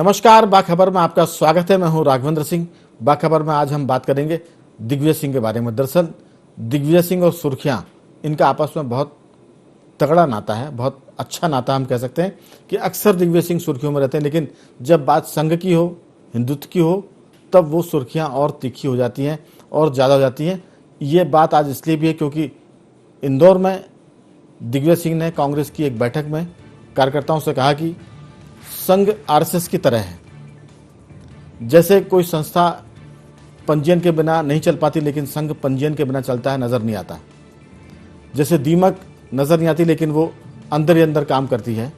नमस्कार, बाखबर में आपका स्वागत है। मैं हूं राघवेंद्र सिंह। बाखबर में आज हम बात करेंगे दिग्विजय सिंह के बारे में। दरअसल दिग्विजय सिंह और सुर्खियां, इनका आपस में बहुत तगड़ा नाता है, बहुत अच्छा नाता हम कह सकते हैं कि अक्सर दिग्विजय सिंह सुर्खियों में रहते हैं, लेकिन जब बात संघ की हो, हिंदुत्व की हो, तब वो सुर्खियां और तीखी हो जाती हैं और ज़्यादा हो जाती हैं। ये बात आज इसलिए भी है क्योंकि इंदौर में दिग्विजय सिंह ने कांग्रेस की एक बैठक में कार्यकर्ताओं से कहा कि संघ आरएसएस की तरह है। जैसे कोई संस्था पंजीयन के बिना नहीं चल पाती, लेकिन संघ पंजीयन के बिना चलता है, नजर नहीं आता। जैसे दीमक नजर नहीं आती, लेकिन वो अंदर ही अंदर काम करती है।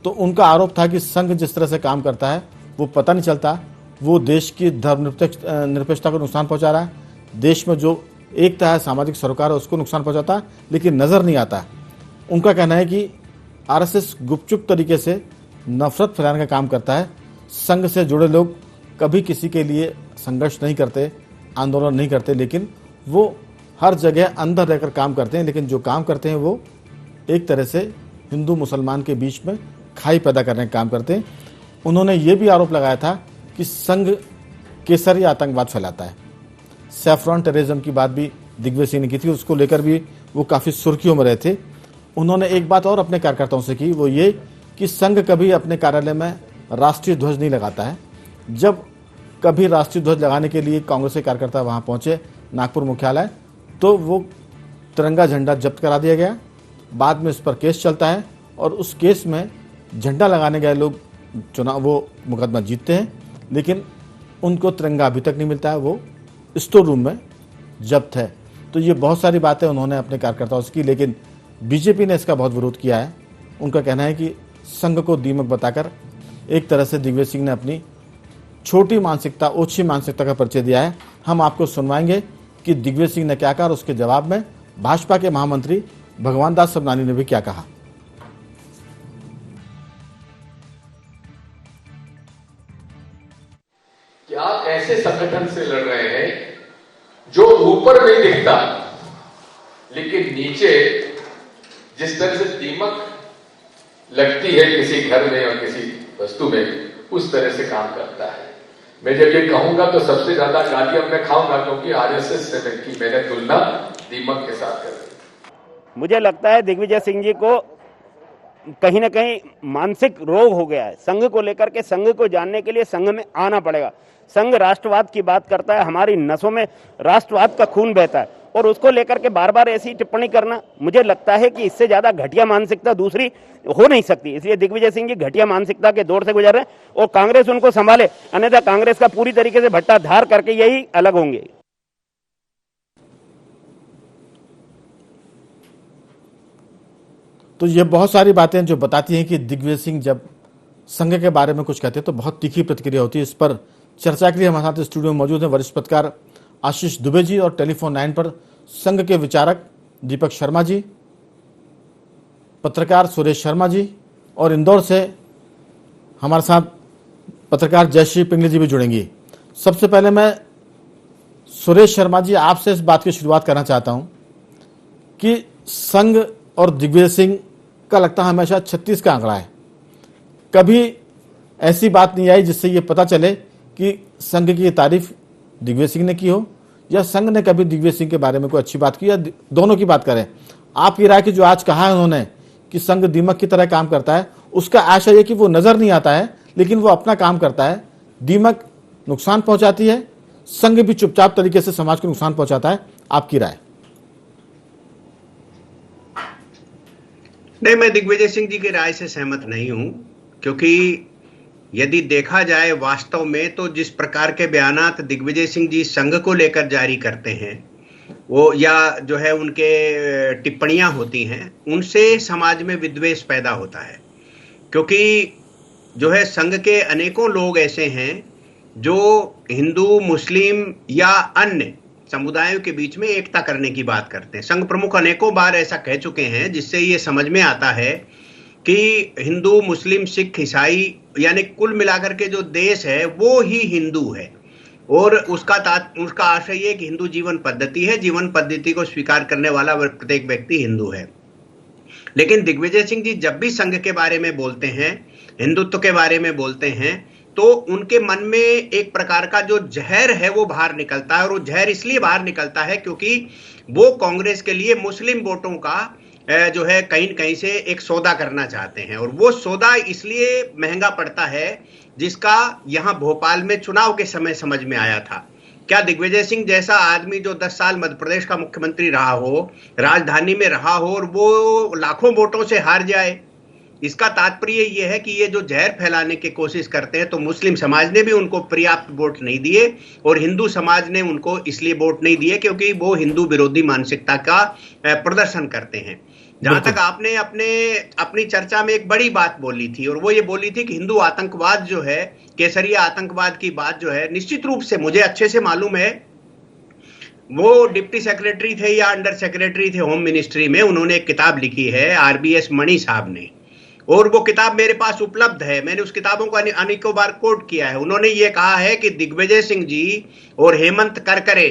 तो उनका आरोप था कि संघ जिस तरह से काम करता है वो पता नहीं चलता, वो देश की धर्मनिरपेक्षता को नुकसान पहुंचा रहा है, देश में जो एकता है, सामाजिक सरोकार है, उसको नुकसान पहुंचाता है, लेकिन नजर नहीं आता। उनका कहना है कि आरएसएस गुपचुप तरीके से नफरत फैलाने का काम करता है। संघ से जुड़े लोग कभी किसी के लिए संघर्ष नहीं करते, आंदोलन नहीं करते, लेकिन वो हर जगह अंदर रहकर काम करते हैं। लेकिन जो काम करते हैं वो एक तरह से हिंदू मुसलमान के बीच में खाई पैदा करने का काम करते हैं। उन्होंने ये भी आरोप लगाया था कि संघ केसरी आतंकवाद फैलाता है। सैफरॉन टेररिज्म की बात भी दिग्विजय सिंह ने की थी, उसको लेकर भी वो काफ़ी सुर्खियों में रहे थे। उन्होंने एक बात और अपने कार्यकर्ताओं से की, वो ये कि संघ कभी अपने कार्यालय में राष्ट्रीय ध्वज नहीं लगाता है। जब कभी राष्ट्रीय ध्वज लगाने के लिए कांग्रेस के कार्यकर्ता वहां पहुंचे नागपुर मुख्यालय, तो वो तिरंगा झंडा जब्त करा दिया गया। बाद में इस पर केस चलता है और उस केस में झंडा लगाने गए लोग वो मुकदमा जीतते हैं, लेकिन उनको तिरंगा अभी तक नहीं मिलता है, वो स्टोर रूम में जब्त है। तो ये बहुत सारी बातें उन्होंने अपने कार्यकर्ताओं से की, लेकिन बीजेपी ने इसका बहुत विरोध किया है। उनका कहना है कि संघ को दीमक बताकर एक तरह से दिग्विजय सिंह ने अपनी छोटी मानसिकता, ओछी मानसिकता का परिचय दिया है। हम आपको सुनवाएंगे कि दिग्विजय सिंह ने क्या कहा और उसके जवाब में भाजपा के महामंत्री भगवान दास सबनानी ने भी क्या कहा। कि आप ऐसे संगठन से लड़ रहे हैं जो ऊपर नहीं दिखता, लेकिन नीचे जिस तरह से दीमक लगती है किसी घर में और किसी वस्तु में, उस तरह से काम करता है। मैं जब ये कहूंगा तो सबसे ज्यादा गालियां मैं खाऊंगा, क्योंकि आरएसएस से की मैंने तुलना दीमक के साथ कर दी। मुझे लगता है दिग्विजय सिंह जी को कहीं ना कहीं मानसिक रोग हो गया है संघ को लेकर के। संघ को जानने के लिए संघ में आना पड़ेगा। संघ राष्ट्रवाद की बात करता है, हमारी नसों में राष्ट्रवाद का खून बहता है, और उसको लेकर के बार बार ऐसी टिप्पणी करना, मुझे लगता है कि इससे ज्यादा घटिया मानसिकता दूसरी हो नहीं सकती। इसलिए दिग्विजय सिंह जी घटिया मानसिकता के दौर से गुजर रहे हैं और कांग्रेस उनको संभाले, अन्यथा कांग्रेस का पूरी तरीके से भट्टा धार करके यही अलग होंगे। तो ये बहुत सारी बातें जो बताती हैं कि दिग्विजय सिंह जब संघ के बारे में कुछ कहते हैं तो बहुत तीखी प्रतिक्रिया होती है। इस पर चर्चा के लिए हमारे साथ स्टूडियो में मौजूद हैं वरिष्ठ पत्रकार आशीष दुबे जी और टेलीफोन लाइन पर संघ के विचारक दीपक शर्मा जी, पत्रकार सुरेश शर्मा जी, और इंदौर से हमारे साथ पत्रकार जयश्री पिंगली जी भी जुड़ेंगी। सबसे पहले मैं सुरेश शर्मा जी आपसे इस बात की शुरुआत करना चाहता हूं कि संघ और दिग्विजय सिंह का लगता है हमेशा 36 का आंकड़ा है। कभी ऐसी बात नहीं आई जिससे ये पता चले कि संघ की तारीफ दिग्विजय सिंह ने की हो या संघ ने कभी दिग्विजय सिंह के बारे में कोई अच्छी बात की, या दोनों की बात करें। आपकी राय की जो आज कहा है उन्होंने कि संघ दीमक की तरह काम करता है, उसका आशय है कि वो नजर नहीं आता है, लेकिन वो अपना काम करता है। दीमक नुकसान पहुंचाती है, संघ भी चुपचाप तरीके से समाज को नुकसान पहुंचाता है। आपकी राय? नहीं, मैं दिग्विजय सिंह जी की राय से सहमत नहीं हूं, क्योंकि यदि देखा जाए वास्तव में तो जिस प्रकार के बयानात दिग्विजय सिंह जी संघ को लेकर जारी करते हैं, वो या जो है उनके टिप्पणियां होती हैं, उनसे समाज में विद्वेष पैदा होता है। क्योंकि जो है संघ के अनेकों लोग ऐसे हैं जो हिंदू, मुस्लिम या अन्य समुदायों के बीच में एकता करने की बात करते हैं। संघ प्रमुख अनेकों बार ऐसा कह चुके हैं, जिससे ये समझ में आता है कि हिंदू, मुस्लिम, सिख, ईसाई यानी कुल मिलाकर के जो देश है वो ही हिंदू है, और उसका आशय ये कि हिंदू जीवन पद्धति है, जीवन पद्धति को स्वीकार करने वाला प्रत्येक व्यक्ति हिंदू है। लेकिन दिग्विजय सिंह जी जब भी संघ के बारे में बोलते हैं, हिंदुत्व के बारे में बोलते हैं, तो उनके मन में एक प्रकार का जो जहर है वो बाहर निकलता है, और वो जहर इसलिए बाहर निकलता है क्योंकि वो कांग्रेस के लिए मुस्लिम वोटों का जो है कहीं न कहीं से एक सौदा करना चाहते हैं, और वो सौदा इसलिए महंगा पड़ता है जिसका यहां भोपाल में चुनाव के समय समझ में आया था। क्या दिग्विजय सिंह जैसा आदमी जो 10 साल मध्य प्रदेश का मुख्यमंत्री रहा हो, राजधानी में रहा हो, और वो लाखों वोटों से हार जाए? इसका तात्पर्य यह है कि ये जो जहर फैलाने की कोशिश करते हैं, तो मुस्लिम समाज ने भी उनको पर्याप्त वोट नहीं दिए और हिंदू समाज ने उनको इसलिए वोट नहीं दिए क्योंकि वो हिंदू विरोधी मानसिकता का प्रदर्शन करते हैं। जहां तक आपने अपनी चर्चा में एक बड़ी बात बोली थी, और वो ये बोली थी कि हिंदू आतंकवाद जो है, केसरिया आतंकवाद की बात जो है, निश्चित रूप से मुझे अच्छे से मालूम है। वो डिप्टी सेक्रेटरी थे या अंडर सेक्रेटरी थे होम मिनिस्ट्री में, उन्होंने एक किताब लिखी है RBS मणि साहब ने, और वो किताब मेरे पास उपलब्ध है। मैंने उस किताबों को अनेकों बार कोट किया है। उन्होंने ये कहा है कि दिग्विजय सिंह जी और हेमंत करकरे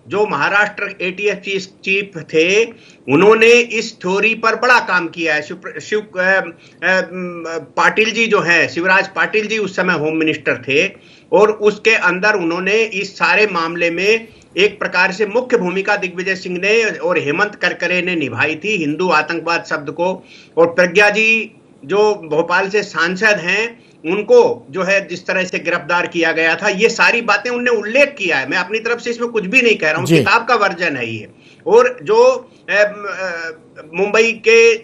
जो महाराष्ट्र ATF चीफ थे, उन्होंने इस थ्योरी पर बड़ा काम किया है। पाटिल जी जो है, शिवराज पाटिल जी उस समय होम मिनिस्टर थे, और उसके अंदर उन्होंने इस सारे मामले में एक प्रकार से मुख्य भूमिका दिग्विजय सिंह ने और हेमंत करकरे ने निभाई थी हिंदू आतंकवाद शब्द को। और प्रज्ञा जी जो भोपाल से सांसद हैं, उनको जो है जिस तरह से गिरफ्तार किया गया था, ये सारी बातें उनने उल्लेख किया है। मैं अपनी तरफ से इसमें कुछ भी नहीं कह रहा हूं, किताब का वर्जन है ये। और जो मुंबई के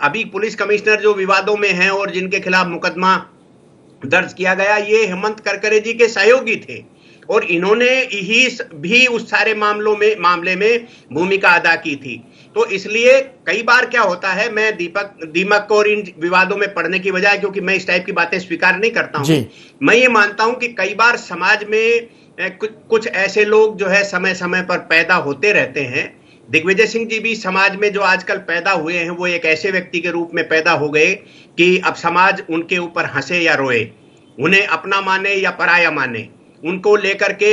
अभी पुलिस कमिश्नर जो विवादों में हैं और जिनके खिलाफ मुकदमा दर्ज किया गया, ये हेमंत करकरे जी के सहयोगी थे, और इन्होंने ही भी उस सारे मामले में भूमिका अदा की थी। तो इसलिए कई बार क्या होता है, मैं दीमक को और इन विवादों में पड़ने की बजाय, क्योंकि मैं इस टाइप की बातें स्वीकार नहीं करता हूं, मैं ये मानता हूं कि कई बार समाज में कुछ ऐसे लोग जो है समय समय पर पैदा होते रहते हैं। दिग्विजय सिंह जी भी समाज में जो आजकल पैदा हुए हैं, वो एक ऐसे व्यक्ति के रूप में पैदा हो गए कि अब समाज उनके ऊपर हंसे या रोए, उन्हें अपना माने या पराया माने, उनको लेकर के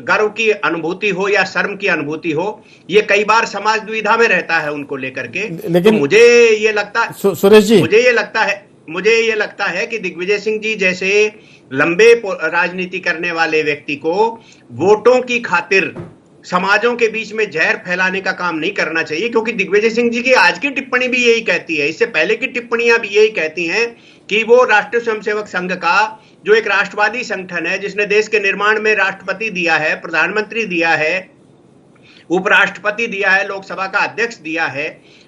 गर्व की अनुभूति हो या शर्म की अनुभूति हो, ये कई बार समाज दुविधा में रहता है उनको लेकर के। लेकिन तो मुझे ये लगता है सुरेश जी, मुझे ये लगता है कि दिग्विजय सिंह जी जैसे लंबे राजनीति करने वाले व्यक्ति को वोटों की खातिर समाजों के बीच में जहर फैलाने का काम नहीं करना चाहिए, क्योंकि दिग्विजय सिंह जी की आज की टिप्पणी भी यही कहती है, इससे पहले की टिप्पणियां भी यही कहती हैं कि वो राष्ट्रीय स्वयंसेवक संघ का जो एक राष्ट्रवादी संगठन है, जिसने देश के निर्माण में राष्ट्रपति दिया है, प्रधानमंत्री दिया है, उपराष्ट्रपति दिया है, लोकसभा का अध्यक्ष दिया है,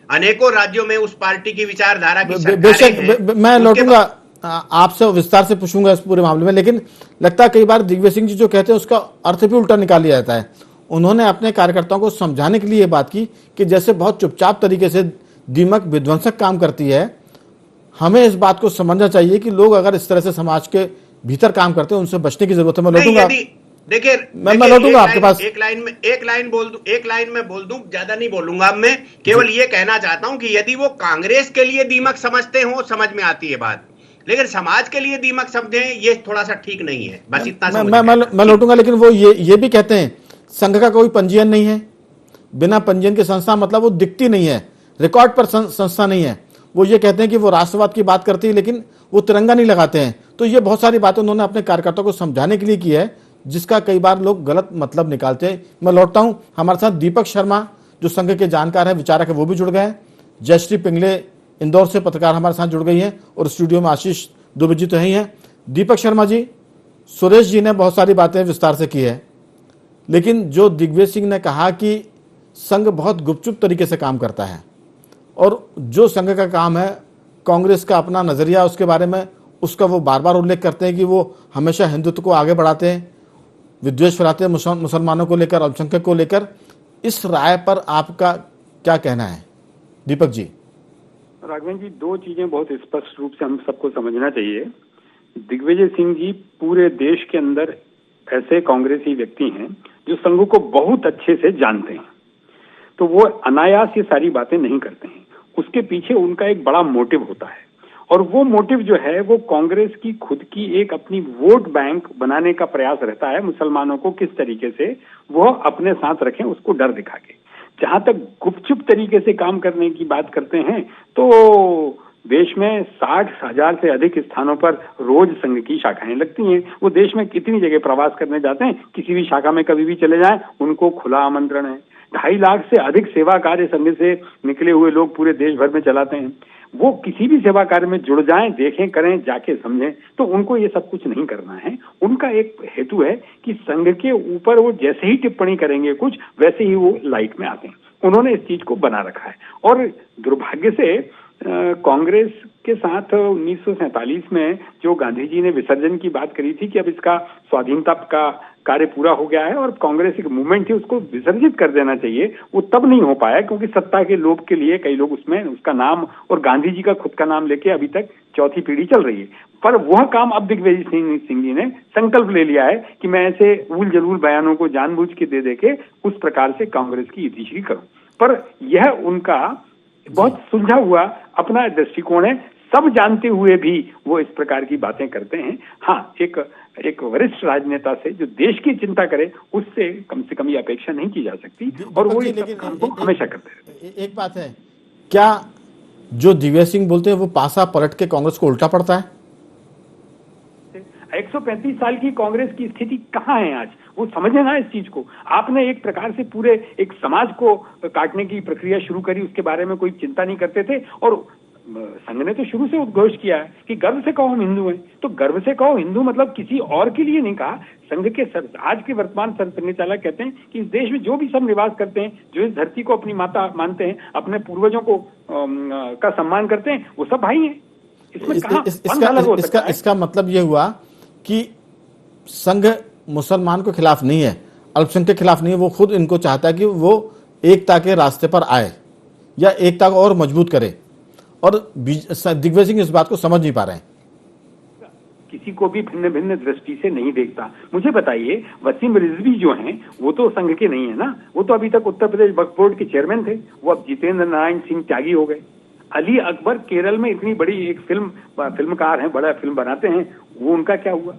अनेकों राज्यों में उस पार्टी की विचारधारा की सरकारें हैं। मैं लौटूंगा आपसे, विस्तार से पूछूंगा इस पूरे मामले में, लेकिन लगता है कई बार दिग्विजय सिंह जी जो कहते हैं उसका अर्थ भी उल्टा निकाल लिया जाता है। उन्होंने अपने कार्यकर्ताओं को समझाने के लिए ये बात की कि जैसे बहुत चुपचाप तरीके से दीमक विध्वंसक काम करती है, हमें इस बात को समझना चाहिए कि लोग अगर इस तरह से समाज के भीतर काम करते हैं, उनसे बचने की जरूरत है। मैं लौटूंगा, देखिए मैं लौटूंगा आपके पास। एक लाइन में बोल दूं, ज्यादा नहीं बोलूंगा। मैं केवल ये कहना चाहता हूं कि यदि वो कांग्रेस के लिए दीमक समझते हो, समझ में आती है बात, लेकिन समाज के लिए दीमक समझें, ये थोड़ा सा ठीक नहीं है। बस इतना मैं लौटूंगा, लेकिन वो ये भी कहते हैं संघ का कोई पंजीयन नहीं है, बिना पंजीयन की संस्था, मतलब वो दिखती नहीं है, रिकॉर्ड पर संस्था नहीं है। वो ये कहते हैं कि वो राष्ट्रवाद की बात करती है, लेकिन वो तिरंगा नहीं लगाते हैं। तो ये बहुत सारी बातें उन्होंने अपने कार्यकर्ताओं को समझाने के लिए की है, जिसका कई बार लोग गलत मतलब निकालते हैं। मैं लौटता हूं, हमारे साथ दीपक शर्मा जो संघ के जानकार है, विचारक है, वो भी जुड़ गए हैं। जयश्री पिंगले इंदौर से पत्रकार हमारे साथ जुड़ गई हैं, और स्टूडियो में आशीष दुबे जी तो ही हैं। दीपक शर्मा जी, सुरेश जी ने बहुत सारी बातें विस्तार से की है, लेकिन जो दिग्विजय सिंह ने कहा कि संघ बहुत गुपचुप तरीके से काम करता है, और जो संघ का काम है, कांग्रेस का अपना नजरिया उसके बारे में, उसका वो बार बार उल्लेख करते हैं कि वो हमेशा हिंदुत्व को आगे बढ़ाते हैं, विद्वेष फैलाते हैं मुसलमानों को लेकर, अल्पसंख्यक को लेकर। इस राय पर आपका क्या कहना है दीपक जी? राघवेंद्र जी, दो चीजें बहुत स्पष्ट रूप से हम सबको समझना चाहिए। दिग्विजय सिंह जी पूरे देश के अंदर ऐसे कांग्रेसी व्यक्ति हैं जो संघ को बहुत अच्छे से जानते हैं, तो वो अनायास ये सारी बातें नहीं करते हैं। उसके पीछे उनका एक बड़ा मोटिव होता है, और वो मोटिव जो है वो कांग्रेस की खुद की एक अपनी वोट बैंक बनाने का प्रयास रहता है। मुसलमानों को किस तरीके से वो अपने साथ रखें, उसको डर दिखा के। जहां तक गुपचुप तरीके से काम करने की बात करते हैं, तो देश में 60,000 से अधिक स्थानों पर रोज संघ की शाखाएं लगती हैं। वो देश में कितनी जगह प्रवास करने जाते हैं, किसी भी शाखा में कभी भी चले जाएं, उनको खुला आमंत्रण है। 2.5 लाख से अधिक सेवा कार्य संघ से निकले हुए लोग पूरे देश भर में चलाते हैं। वो किसी भी सेवा कार्य में जुड़ जाएं, देखें, करें, जाके समझें, तो उनको ये सब कुछ नहीं करना है। उनका एक हेतु है कि संघ के ऊपर वो जैसे ही टिप्पणी करेंगे कुछ, वैसे ही वो लाइट में आते हैं। उन्होंने इस चीज को बना रखा है। और दुर्भाग्य से कांग्रेस के साथ 1947 में जो गांधी जी ने विसर्जन की बात करी थी कि अब इसका स्वाधीनता का कार्य पूरा हो गया है और कांग्रेस एक मूवमेंट थी, उसको विसर्जित कर देना चाहिए, वो तब नहीं हो पाया क्योंकि सत्ता के लोभ के लिए कई लोग उसमें उसका नाम और गांधी जी का खुद का नाम लेके अभी तक चौथी पीढ़ी चल रही है। पर वह काम अब दिग्विजय सिंह जी ने संकल्प ले लिया है कि मैं ऐसे उल जलूल बयानों को जानबूझ के दे के उस प्रकार से कांग्रेस की इतिश्री करूं। पर यह उनका बहुत सुलझा हुआ अपना दृष्टिकोण है। सब जानते हुए भी वो इस प्रकार की बातें करते हैं। हाँ, एक वरिष्ठ राजनेता से जो देश की चिंता करे, उससे कम से कम ये अपेक्षा नहीं की जा सकती और वो इस काम को हमेशा करते रहते। एक बात है, क्या जो दिग्विजय सिंह बोलते हैं वो पासा पलट के कांग्रेस को उल्टा पड़ता है? 135 साल की कांग्रेस की स्थिति कहाँ है आज, वो समझे ना इस चीज को। आपने एक प्रकार से पूरे एक समाज को काटने की प्रक्रिया शुरू करी, उसके बारे में कोई चिंता नहीं करते थे। और संघ ने तो शुरू से उद्घोष किया है कि गर्व से कहो हम हिंदू हैं। तो गर्व से कहो हिंदू मतलब किसी और के लिए नहीं कहा, संघ के आज के वर्तमान संघ चालक कहते हैं कि इस देश में जो भी सब निवास करते हैं, जो इस धरती को अपनी माता मानते हैं, अपने पूर्वजों को का सम्मान करते हैं, वो सब भाई हैं। इसका मतलब ये हुआ कि संघ मुसलमान के खिलाफ नहीं है, अल्पसंख्यक के खिलाफ नहीं है, वो खुद इनको चाहता है कि वो एकता के रास्ते पर आए या एकता को और मजबूत करे, और दिग्विजय सिंह इस बात को समझ नहीं पा रहे हैं। किसी को भी भिन्न भिन्न दृष्टि से नहीं देखता। मुझे बताइए, वसीम रिजवी जो हैं वो तो संघ के नहीं है ना, वो तो अभी तक उत्तर प्रदेश वक्फ बोर्ड के चेयरमैन थे, वो अब जितेंद्र नारायण सिंह त्यागी हो गए। अली अकबर केरल में इतनी बड़ी एक फिल्मकार हैं, बड़ा फिल्म बनाते हैं, वो उनका क्या हुआ?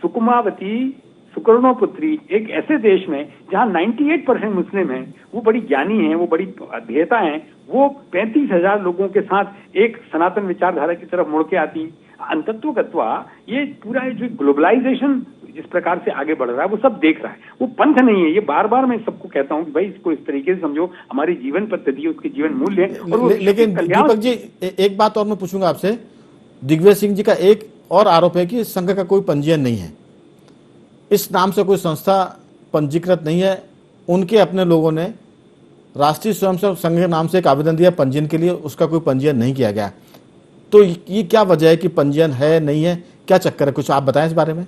सुकुमावती सुकर्णोपुत्री एक ऐसे देश में जहां 98% मुस्लिम हैं, वो बड़ी ज्ञानी हैं, वो बड़ी अध्येता हैं, वो 35,000 लोगों के साथ एक सनातन विचारधारा की तरफ मुड़ के आती। अंतत्वगत्वा ये पूरा जो ग्लोबलाइजेशन जिस प्रकार से आगे बढ़ रहा है वो सब देख रहा है, वो पंथ नहीं है। ये बार बार मैं सबको कहता हूँ कि भाई इसको इस तरीके से समझो, हमारी जीवन पद्धति, उसके जीवन मूल्य। लेकिन दीपक जी, एक बात और मैं पूछूंगा आपसे, दिग्विजय सिंह जी का एक और आरोप है कि संघ का कोई पंजीयन नहीं है, इस नाम से कोई संस्था पंजीकृत नहीं है। उनके अपने लोगों ने राष्ट्रीय स्वयंसेवक संघ के नाम से एक आवेदन दिया पंजीयन के लिए, उसका कोई पंजीयन नहीं किया गया। तो ये क्या वजह है कि पंजीयन है नहीं है, क्या चक्कर है, कुछ आप बताएं इस बारे में।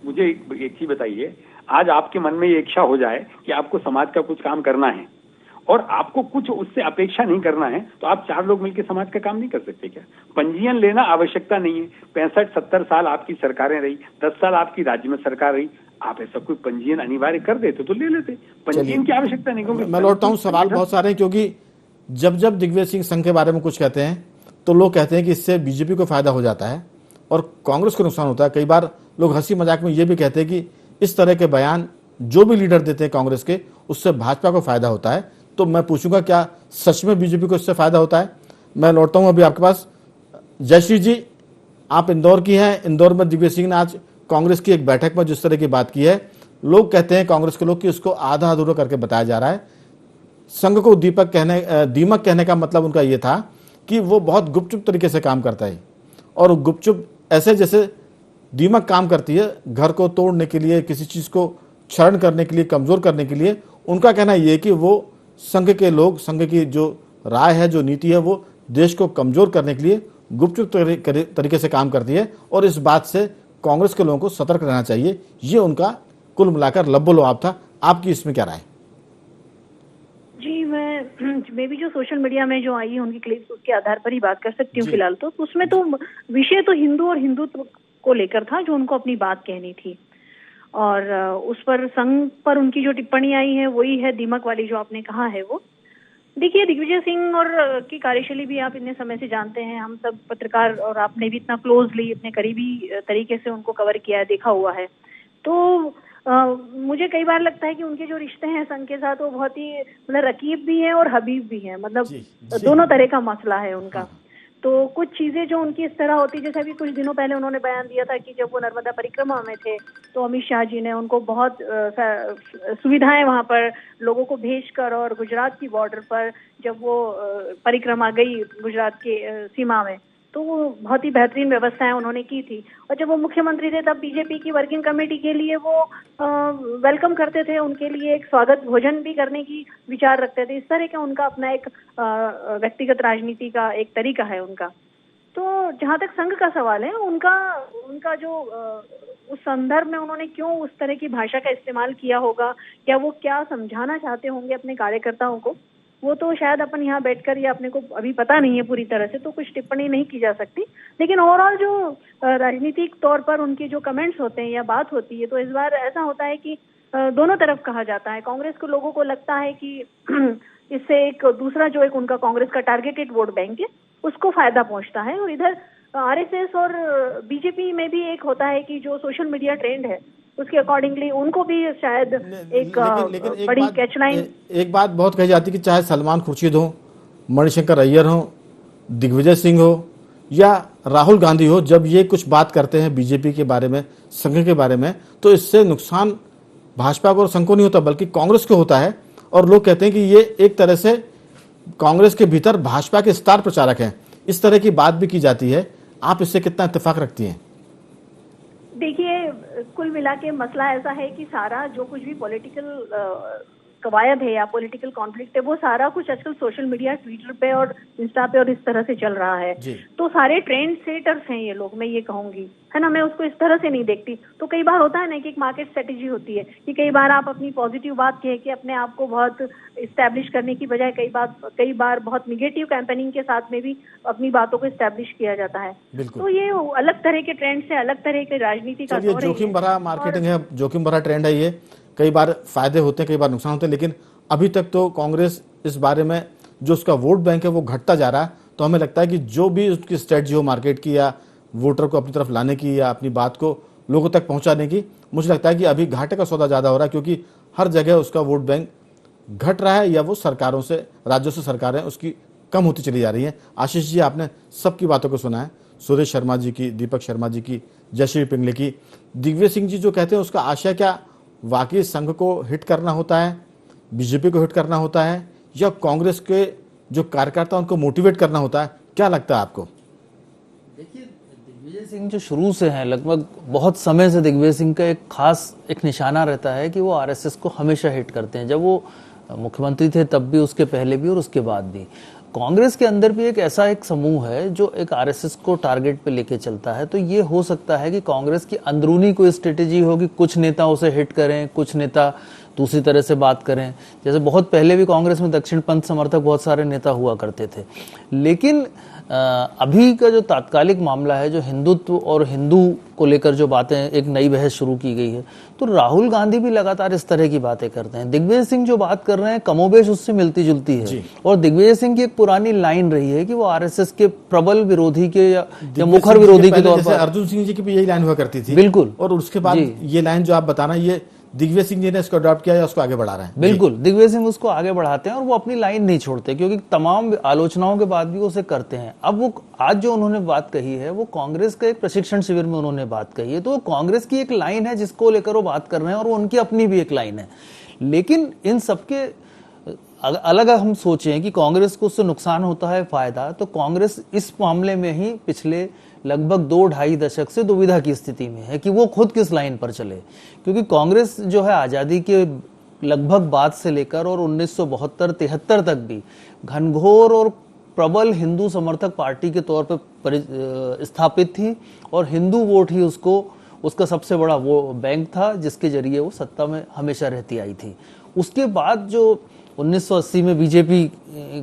मुझे एक चीज बताइए, आज आपके मन में ये इच्छा हो जाए कि आपको समाज का कुछ काम करना है और आपको कुछ उससे अपेक्षा नहीं करना है, तो आप 4 लोग मिलकर समाज का काम नहीं कर सकते क्या? पंजीयन लेना आवश्यकता नहीं है। 65-70 साल आपकी सरकारें रही, 10 साल आपकी राज्य में सरकार रही, आप ऐसा कोई पंजीयन अनिवार्य कर देते तो ले लेते, पंजीयन की आवश्यकता नहीं। क्योंकि मैं लौटता हूँ, सवाल बहुत सारे हैं, क्योंकि जब दिग्विजय सिंह संघ के बारे में कुछ कहते हैं तो लोग कहते हैं कि इससे बीजेपी को फायदा हो जाता है और कांग्रेस को नुकसान होता है। कई बार लोग हंसी मजाक में ये भी कहते हैं कि इस तरह के बयान जो भी लीडर देते हैं कांग्रेस के, उससे भाजपा को फायदा होता है। तो मैं पूछूंगा, क्या सच में बीजेपी को इससे फायदा होता है? मैं लौटता हूं अभी आपके पास। जयश्री जी, आप इंदौर की हैं। इंदौर में दिग्विजय सिंह ने आज कांग्रेस की एक बैठक में जिस तरह की बात की है, लोग कहते हैं कांग्रेस के लोग कि उसको आधा अधूरा करके बताया जा रहा है। संघ को दीमक कहने का मतलब उनका यह था कि वो बहुत गुपचुप तरीके से काम करता है, और गुपचुप ऐसे जैसे दीमक काम करती है, घर को तोड़ने के लिए, किसी चीज को क्षरण करने के लिए, कमजोर करने के लिए। उनका कहना यह है कि वो संघ के लोग, संघ की जो राय है, जो नीति है, वो देश को कमजोर करने के लिए गुपचुप तरीके से काम करती है, और इस बात से कांग्रेस के लोगों को सतर्क रहना चाहिए। ये उनका कुल मिलाकर लब्बो-लुआब था। आपकी इसमें क्या राय? जी, मैं भी जो सोशल मीडिया में जो आई है उनकी क्लिप्स, उसके आधार पर ही बात कर सकती हूँ फिलहाल। तो उसमें तो विषय तो हिंदू और हिंदुत्व को लेकर था, जो उनको अपनी बात कहनी थी, और उस पर संघ पर उनकी जो टिप्पणी आई है वही है दीमक वाली जो आपने कहा है वो। देखिए, दिग्विजय सिंह और की कार्यशैली भी आप इतने समय से जानते हैं, हम सब पत्रकार, और आपने भी इतना क्लोजली, इतने करीबी तरीके से उनको कवर किया है, देखा हुआ है। तो मुझे कई बार लगता है कि उनके जो रिश्ते हैं संघ के साथ वो बहुत ही मतलब रकीब भी हैं और हबीब भी हैं, मतलब दोनों तरह का मसला है उनका। तो कुछ चीजें जो उनकी इस तरह होती, जैसे अभी कुछ दिनों पहले उन्होंने बयान दिया था कि जब वो नर्मदा परिक्रमा में थे तो अमित शाह जी ने उनको बहुत सुविधाएं वहां पर लोगों को भेजकर, और गुजरात की बॉर्डर पर जब वो परिक्रमा गई गुजरात के सीमा में, तो वो बहुत ही बेहतरीन व्यवस्थाएं उन्होंने की थी। और जब वो मुख्यमंत्री थे तब बीजेपी की वर्किंग कमेटी के लिए वो वेलकम करते थे, उनके लिए एक स्वागत भोजन भी करने की विचार रखते थे। इस तरह का उनका अपना एक व्यक्तिगत राजनीति का एक तरीका है उनका। तो जहां तक संघ का सवाल है, उनका जो उस संदर्भ में उन्होंने क्यों उस तरह की भाषा का इस्तेमाल किया होगा, या वो क्या समझाना चाहते होंगे अपने कार्यकर्ताओं को, वो तो शायद अपन यहाँ बैठकर ये अपने को अभी पता नहीं है पूरी तरह से, तो कुछ टिप्पणी नहीं की जा सकती। लेकिन ओवरऑल जो राजनीतिक तौर पर उनके जो कमेंट्स होते हैं या बात होती है, तो इस बार ऐसा होता है कि दोनों तरफ कहा जाता है। कांग्रेस को लोगों को लगता है कि इससे एक दूसरा जो एक उनका कांग्रेस का टारगेटेड वोट बैंक है उसको फायदा पहुंचता है, और इधर आरएसएस और बीजेपी में भी एक होता है कि जो सोशल मीडिया ट्रेंड है उसके अकॉर्डिंगली उनको भी शायद एक बड़ी कैचलाइन। एक बात बहुत कही जाती है कि चाहे सलमान खुर्शीद हो, मणिशंकर अय्यर हो, दिग्विजय सिंह हो या राहुल गांधी हो, जब ये कुछ बात करते हैं बीजेपी के बारे में, संघ के बारे में, तो इससे नुकसान भाजपा को और संघ को नहीं होता बल्कि कांग्रेस को होता है। और लोग कहते हैं कि ये एक तरह से कांग्रेस के भीतर भाजपा के स्टार प्रचारक हैं, इस तरह की बात भी की जाती है। आप इससे कितना इत्तेफाक रखती हैं? देखिए, कुल मिला के मसला ऐसा है कि सारा जो कुछ भी पॉलिटिकल कवायद है या पॉलिटिकल कॉन्फ्लिक्ट है, वो सारा कुछ आजकल सोशल मीडिया, ट्विटर पे और इंस्टा पे और इस तरह से चल रहा है। तो सारे ट्रेंड सेटर्स हैं ये लोग, मैं ये कहूंगी, है ना। मैं उसको इस तरह से नहीं देखती। तो कई बार होता है ना कि एक मार्केट स्ट्रेटेजी होती है कि कई बार आप अपनी पॉजिटिव बात कह के अपने आप को बहुत इस्टेब्लिश करने की बजाय कई बार बहुत निगेटिव कैंपेनिंग के साथ में भी अपनी बातों को इस्टेब्लिश किया जाता है। तो ये अलग तरह के ट्रेंड से, अलग तरह के राजनीति का दौर है। जोखिम भरा मार्केटिंग है, जोखिम भरा ट्रेंड है ये। कई बार फायदे होते हैं, कई बार नुकसान होते हैं, लेकिन अभी तक तो कांग्रेस इस बारे में जो उसका वोट बैंक है वो घटता जा रहा है। तो हमें लगता है कि जो भी उसकी स्ट्रेटजी हो मार्केट की या वोटर को अपनी तरफ लाने की या अपनी बात को लोगों तक पहुंचाने की, मुझे लगता है कि अभी घाटे का सौदा ज़्यादा हो रहा है, क्योंकि हर जगह उसका वोट बैंक घट रहा है या वो सरकारों से, राज्यों से सरकारें उसकी कम होती चली जा रही हैं। आशीष जी, आपने सबकी बातों को सुना है, सुरेश शर्मा जी की, दीपक शर्मा जी की, जयश्री पिंगले की, दिग्विजय सिंह जी जो कहते हैं उसका आशय क्या वाकई संघ को हिट करना होता है, बीजेपी को हिट करना होता है, या कांग्रेस के जो कार्यकर्ता उनको मोटिवेट करना होता है? क्या लगता है आपको? देखिए, दिग्विजय सिंह जो शुरू से हैं, लगभग बहुत समय से दिग्विजय सिंह का एक खास एक निशाना रहता है कि वो आरएसएस को हमेशा हिट करते हैं। जब वो मुख्यमंत्री थे तब भी, उसके पहले भी और उसके बाद भी। कांग्रेस के अंदर भी एक ऐसा एक समूह है जो एक आरएसएस को टारगेट पे लेके चलता है। तो ये हो सकता है कि कांग्रेस की अंदरूनी कोई स्ट्रेटेजी होगी, कुछ नेता उसे हिट करें, कुछ नेता दूसरी तरह से बात करें। जैसे बहुत पहले भी कांग्रेस में दक्षिणपंथ समर्थक बहुत सारे नेता हुआ करते थे। लेकिन अभी का जो तात्कालिक मामला है, जो हिंदुत्व और हिंदू को लेकर जो बातें, एक नई बहस शुरू की गई है, तो राहुल गांधी भी लगातार इस तरह की बातें करते हैं। दिग्विजय सिंह जो बात कर रहे हैं कमोबेश उससे मिलती जुलती है। और दिग्विजय सिंह की एक पुरानी लाइन रही है कि वो आरएसएस के प्रबल विरोधी के या मुखर विरोधी के तौर पर, अर्जुन सिंह जी की भी यही लाइन हुआ करती थी। बिल्कुल। और उसके बाद ये लाइन जो आप बता रहे हैं, ये दिग्विजय सिंह जी ने इसको अडॉप्ट किया या उसको आगे बढ़ा रहे हैं? बिल्कुल, दिग्विजय सिंह उसको आगे बढ़ाते हैं और वो अपनी लाइन नहीं छोड़ते, क्योंकि तमाम आलोचनाओं के बाद भी वो उसे करते हैं। अब वो आज जो उन्होंने बात कही है, वो कांग्रेस के एक प्रशिक्षण शिविर में उन्होंने बात कही है। तो कांग्रेस की एक लाइन है जिसको लेकर वो बात कर रहे हैं, और वो उनकी अपनी भी एक लाइन है। लेकिन इन सबके अलग हम सोचें कि कांग्रेस को उससे नुकसान होता है फायदा, तो कांग्रेस इस मामले में ही पिछले लगभग 2-2.5 दशक से दुविधा की स्थिति में है कि वो खुद किस लाइन पर चले। क्योंकि कांग्रेस जो है आज़ादी के लगभग बाद से लेकर और 1972-73 तक भी घनघोर और प्रबल हिंदू समर्थक पार्टी के तौर पर स्थापित थी, और हिंदू वोट ही उसका सबसे बड़ा वो बैंक था जिसके जरिए वो सत्ता में हमेशा रहती आई थी। उसके बाद जो 1980 में बीजेपी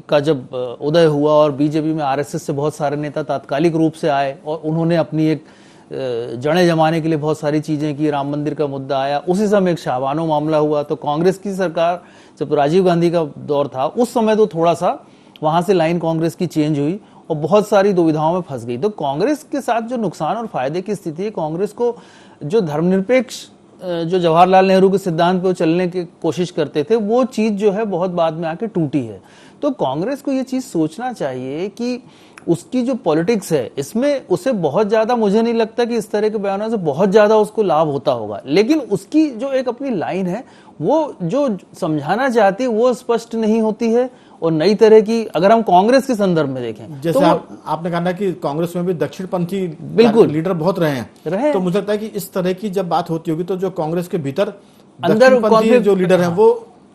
का जब उदय हुआ और बीजेपी में आरएसएस से बहुत सारे नेता तात्कालिक रूप से आए और उन्होंने अपनी एक जड़ें जमाने के लिए बहुत सारी चीजें की, राम मंदिर का मुद्दा आया, उसी समय एक शाहबानो मामला हुआ। तो कांग्रेस की सरकार, जब राजीव गांधी का दौर था, उस समय तो थोड़ा सा वहां से लाइन कांग्रेस की चेंज हुई और बहुत सारी दुविधाओं में फंस गई। तो कांग्रेस के साथ जो नुकसान और फायदे की स्थिति है, कांग्रेस को जो धर्मनिरपेक्ष जो जवाहरलाल नेहरू के सिद्धांत पे चलने की कोशिश करते थे, वो चीज जो है बहुत बाद में आके टूटी है। तो कांग्रेस को ये चीज सोचना चाहिए कि उसकी जो पॉलिटिक्स है इसमें उसे बहुत ज्यादा, मुझे नहीं लगता कि इस तरह के बयानों से बहुत ज्यादा उसको लाभ होता होगा, लेकिन उसकी जो एक अपनी लाइन है वो जो समझाना चाहती है वो स्पष्ट नहीं होती है। और नई तरह की, अगर हम कांग्रेस के संदर्भ में देखें जैसे तो आपने कहा ना कि कांग्रेस में भी दक्षिणपंथी बिल्कुल लीडर बहुत रहे हैं, तो मुझे लगता है कि इस तरह की जब बात होती होगी तो जो कांग्रेस के भीतर दक्षिणपंथी जो लीडर हैं वो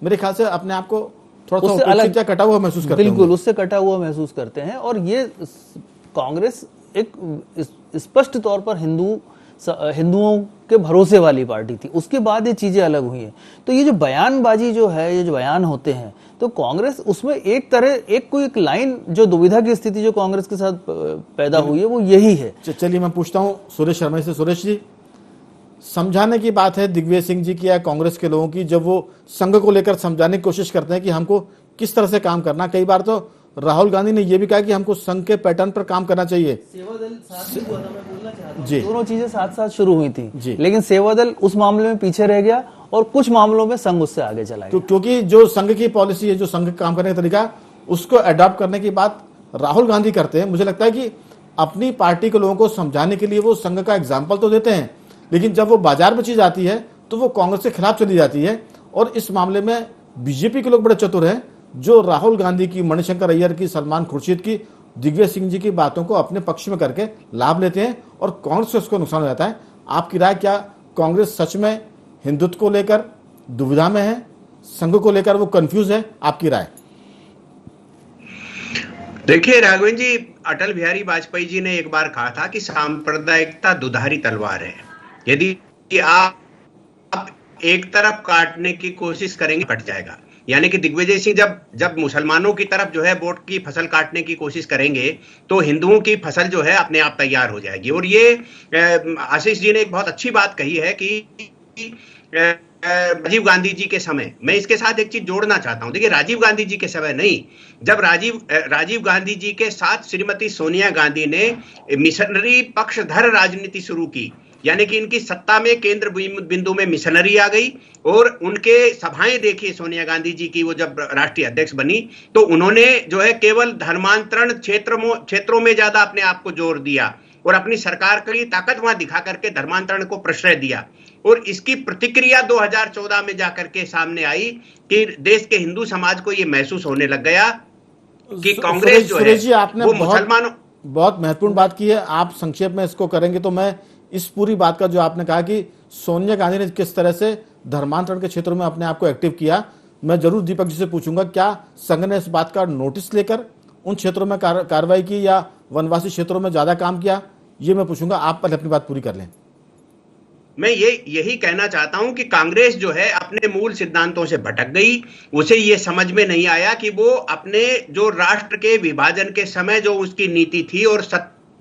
मेरे ख्याल से अपने आप को थोड़ा सा उपेक्षित या कटा हुआ महसूस करते हैं। बिल्कुल उससे कटा हुआ महसूस करते हैं। और ये कांग्रेस एक स्पष्ट तौर पर हिंदुओं के भरोसे वाली पार्टी थी, उसके बाद ये चीजें अलग हुई हैं। तो ये जो बयानबाजी जो है, ये जो बयान होते हैं, तो कांग्रेस उसमें एक लाइन जो दुविधा की स्थिति जो कांग्रेस के साथ पैदा हुई है वो यही है। चलिए मैं पूछता हूं सुरेश शर्मा से। सुरेश जी, समझाने की बात है दिग्विजय सिंह जी की या कांग्रेस के लोगों की, जब वो संघ को लेकर समझाने की कोशिश करते हैं कि हमको किस तरह से काम करना। कई बार तो राहुल गांधी ने यह भी कहा कि हमको संघ के पैटर्न पर काम करना चाहिए। जी, दोनों चीजें साथ साथ शुरू हुई थी, लेकिन सेवादल उस मामले में पीछे रह गया और कुछ मामलों में संघ उससे आगे चला गया। क्योंकि जो संघ की पॉलिसी है, जो संघ काम करने का तरीका, उसको अडॉप्ट करने की बात राहुल गांधी करते हैं। मुझे लगता है कि अपनी पार्टी के लोगों को समझाने के लिए वो संघ का एग्जाम्पल तो देते हैं, लेकिन जब वो बाजार में चीज आती है तो वो कांग्रेस के खिलाफ चली जाती है। और इस मामले में बीजेपी के लोग बड़े चतुर हैं, जो राहुल गांधी की, मणिशंकर अय्यर की, सलमान खुर्शीद की, दिग्विजय सिंह जी की बातों को अपने पक्ष में करके लाभ लेते हैं और कांग्रेस से उसको नुकसान हो जाता है। आपकी राय, क्या कांग्रेस सच में हिंदुत्व को लेकर दुविधा में है, संघ को लेकर वो कंफ्यूज है? आपकी राय? देखिए राघवेंद्र जी, अटल बिहारी वाजपेयी जी ने एक बार कहा था कि सांप्रदायिकता दुधारी तलवार है, यदि आप एक तरफ काटने की कोशिश करेंगे कट जाएगा। यानी कि दिग्विजय सिंह जब मुसलमानों की तरफ जो है वोट की फसल काटने की कोशिश करेंगे तो हिंदुओं की फसल जो है अपने आप तैयार हो जाएगी। और ये आशीष जी ने एक बहुत अच्छी बात कही है कि राजीव गांधी जी के समय, मैं इसके साथ एक चीज जोड़ना चाहता हूं। देखिए, राजीव गांधी जी के समय नहीं, जब राजीव गांधी जी के साथ श्रीमती सोनिया गांधी ने मिशनरी पक्षधर राजनीति शुरू की, यानी कि इनकी सत्ता में केंद्र बिंदु में मिशनरी आ गई। और उनके सभाएं देखिए सोनिया गांधी जी की, वो जब राष्ट्रीय अध्यक्ष बनी तो उन्होंने जो है केवल धर्मांतरण क्षेत्रों में ज्यादा अपने आप को जोर दिया और अपनी सरकार की ताकत वहां दिखा करके धर्मांतरण को प्रश्रय दिया। और इसकी प्रतिक्रिया 2014 में जाकर के सामने आई कि देश के हिंदू समाज को यह महसूस होने लग गया कि कांग्रेस जो है आपने वो मुसलमानों, बहुत महत्वपूर्ण बात की है। आप संक्षेप में इसको करेंगे तो मैं इस पूरी बात का, जो आपने कहा कि सोनिया गांधी ने किस तरह से धर्मांतरण के क्षेत्र में अपने आप को एक्टिव किया, मैं जरूर दीपक जी से पूछूंगा, क्या संघ ने इस बात का नोटिस लेकर उन क्षेत्रों में कार्रवाई की या वनवासी क्षेत्रों में ज्यादा काम किया? ये मैं पूछूंगा, आप पहले अपनी बात पूरी कर लें। मैं यही कहना चाहता हूं कि कांग्रेस जो है अपने मूल सिद्धांतों से भटक गई। उसे ये समझ में नहीं आया कि वो अपने जो राष्ट्र के विभाजन के समय जो उसकी नीति थी और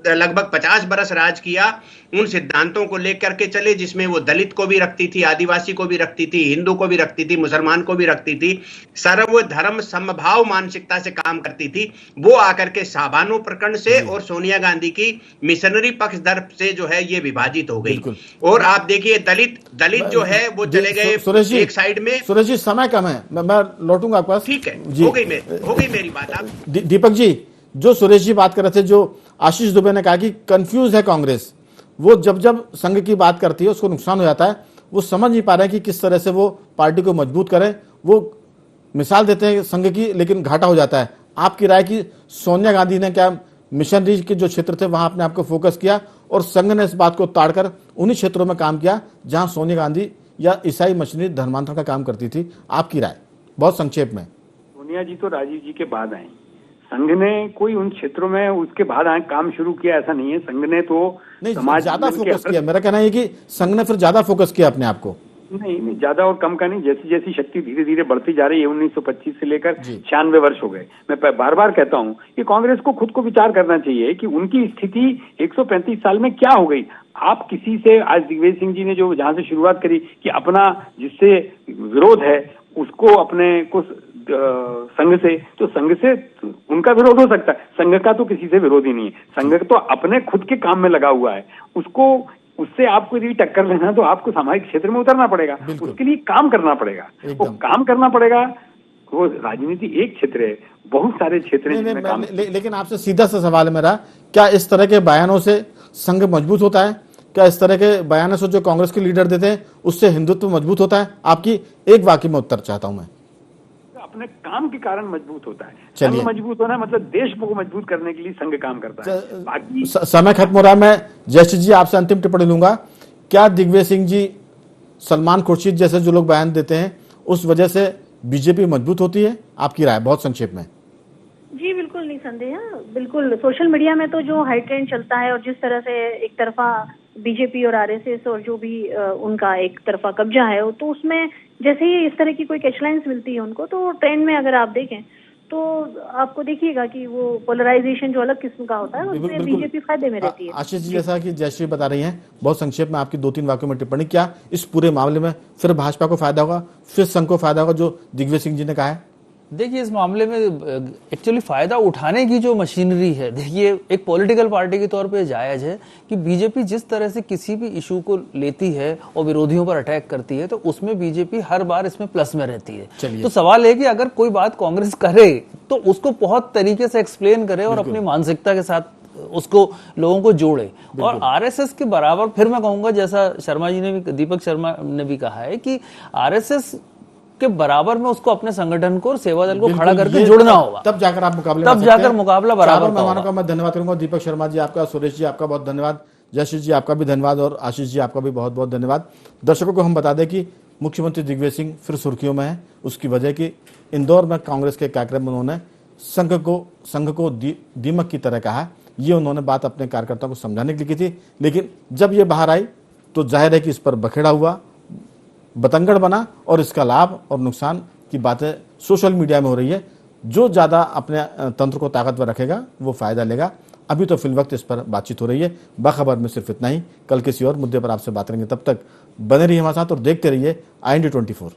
लगभग 50 बरस राज किया, उन सिद्धांतों को लेकर के चले जिसमें वो दलित को भी रखती थी, आदिवासी को भी रखती थी, हिंदू को भी रखती थी, मुसलमान को भी रखती थी, सर्वधर्म समभाव मानसिकता से काम करती थी। वो आकर के साबानो प्रकरण से और सोनिया गांधी की मिशनरी पक्ष दर से जो है ये विभाजित हो गई। और आप देखिए दलित जो है वो चले गए एक साइड में। सुरेश जी, समय कम है, मैं लौटूंगा आपके पास। ठीक है, हो गई मेरी बात। आप दीपक जी, जो सुरेश जी बात कर रहे थे, जो आशीष दुबे ने कहा कि कंफ्यूज है कांग्रेस, वो जब संघ की बात करती है उसको नुकसान हो जाता है, वो समझ नहीं पा रहे हैं कि किस तरह से वो पार्टी को मजबूत करें। वो मिसाल देते हैं संघ की, लेकिन घाटा हो जाता है। आपकी राय की सोनिया गांधी ने क्या मिशनरी के जो क्षेत्र थे वहां अपने आप को फोकस किया और संघ ने इस बात को ताड़कर उन्हीं क्षेत्रों में काम किया जहां सोनिया गांधी या ईसाई मिशनरी धर्मांतरण का काम करती थी? आपकी राय बहुत संक्षेप में। सोनिया जी तो राजीव जी के बाद आई, संघ ने कोई उन क्षेत्रों में उसके बाद काम शुरू किया ऐसा नहीं है। संघ ने तो समाज ज्यादा फोकस किया। मेरा कहना है कि संघ ने फिर ज्यादा फोकस किया अपने आप को। नहीं, ज्यादा और कम का नहीं, जैसी जैसी शक्ति धीरे धीरे बढ़ती जा रही है। 1925 से लेकर 96 वर्ष हो गए। मैं बार बार कहता हूं कि कांग्रेस को खुद को विचार करना चाहिए कि उनकी स्थिति 135 साल में क्या हो गई। आप किसी से, आज दिग्विजय सिंह जी ने जो जहां से शुरुआत करी कि अपना जिससे विरोध है उसको अपने कुछ संघ से, तो संघ से उनका विरोध हो सकता है, संघ का तो किसी से विरोध ही नहीं है। संघ तो अपने खुद के काम में लगा हुआ है। उससे आपको यदि टक्कर लेना है तो आपको सामाजिक क्षेत्र में उतरना पड़ेगा, उसके लिए काम करना पड़ेगा। तो काम करना पड़ेगा, वो राजनीति एक क्षेत्र है, बहुत सारे क्षेत्र हैं जिनमें काम। लेकिन आपसे सीधा सा सवाल है मेरा, क्या इस तरह के बयानों से संघ मजबूत होता है? क्या इस तरह के बयानों से जो कांग्रेस के लीडर देते हैं उससे हिंदुत्व मजबूत होता है? आपकी एक वाक्य में उत्तर चाहता हूं मैं। अपने काम के कारण मजबूत होता है। चलिए, संघ मजबूत होना मतलब देश को मजबूत करने के लिए संघ काम करता है। बाकी समय खत्म हो रहा है। मैं जयश्री जी आपसे अंतिम टिप्पणी लूंगा। क्या दिग्विजय सिंह जी, सलमान खुर्शीद जैसे जो लोग बयान देते हैं उस वजह से बीजेपी मजबूत होती है? आपकी राय बहुत संक्षेप में। जी बिल्कुल नहीं संदेह, बिल्कुल। सोशल मीडिया में तो जो हाई ट्रेंड चलता है और जिस तरह से एक तरफा बीजेपी और आरएसएस और जो भी उनका एक तरफा कब्जा है, तो उसमें जैसे ही इस तरह की कोई कैचलाइंस मिलती है उनको, तो ट्रेंड में अगर आप देखें तो आपको देखिएगा कि वो पोलराइजेशन जो अलग किस्म का होता है उसमें बीजेपी फायदे में रहती है। आशीष जी, जैसा कि जयश्री बता रही हैं, बहुत संक्षेप में आपकी 2-3 वाक्यों में टिप्पणी, क्या इस पूरे मामले में फिर भाजपा को फायदा होगा, फिर संघ को फायदा होगा जो दिग्विजय सिंह जी ने कहा है? देखिए, इस मामले में एक्चुअली फायदा उठाने की जो मशीनरी है, देखिए एक पॉलिटिकल पार्टी के तौर पे जायज है कि बीजेपी जिस तरह से किसी भी इशू को लेती है और विरोधियों पर अटैक करती है, तो उसमें बीजेपी हर बार इसमें प्लस में रहती है। तो सवाल है कि अगर कोई बात कांग्रेस करे तो उसको बहुत तरीके से एक्सप्लेन करे और अपनी मानसिकता के साथ उसको लोगों को जोड़े। और आरएसएस के बराबर, फिर मैं कहूंगा जैसा शर्मा जी ने भी, दीपक शर्मा ने भी कहा है कि आरएसएस के बराबर में उसको अपने संगठन को और सेवा दल को खड़ा करके जुड़ना होगा, तब जाकर आप मुकाबले, तब जाकर मुकाबला बराबर का मेहमानों का मैं धन्यवाद करूंगा। दीपक शर्मा जी आपका, सुरेश जी आपका बहुत धन्यवाद, जयश्री जी आपका भी धन्यवाद और आशीष जी आपका भी बहुत बहुत धन्यवाद। दर्शकों को हम बता दें कि मुख्यमंत्री दिग्विजय सिंह फिर सुर्खियों में है। उसकी वजह कि इंदौर में कांग्रेस के कार्यक्रम में उन्होंने संघ को दीमक की तरह कहा। ये उन्होंने बात अपने कार्यकर्ताओं को समझाने के लिए की थी, लेकिन जब ये बाहर आई तो जाहिर है कि इस पर बखेड़ा हुआ, बतंगड़ बना और इसका लाभ और नुकसान की बातें सोशल मीडिया में हो रही है। जो ज़्यादा अपने तंत्र को ताकतवर रखेगा वो फायदा लेगा। अभी तो फिल वक्त इस पर बातचीत हो रही है। बाखबर में सिर्फ इतना ही। कल किसी और मुद्दे पर आपसे बात करेंगे। तब तक बने रहिए हमारे साथ और देखते रहिए IND 24।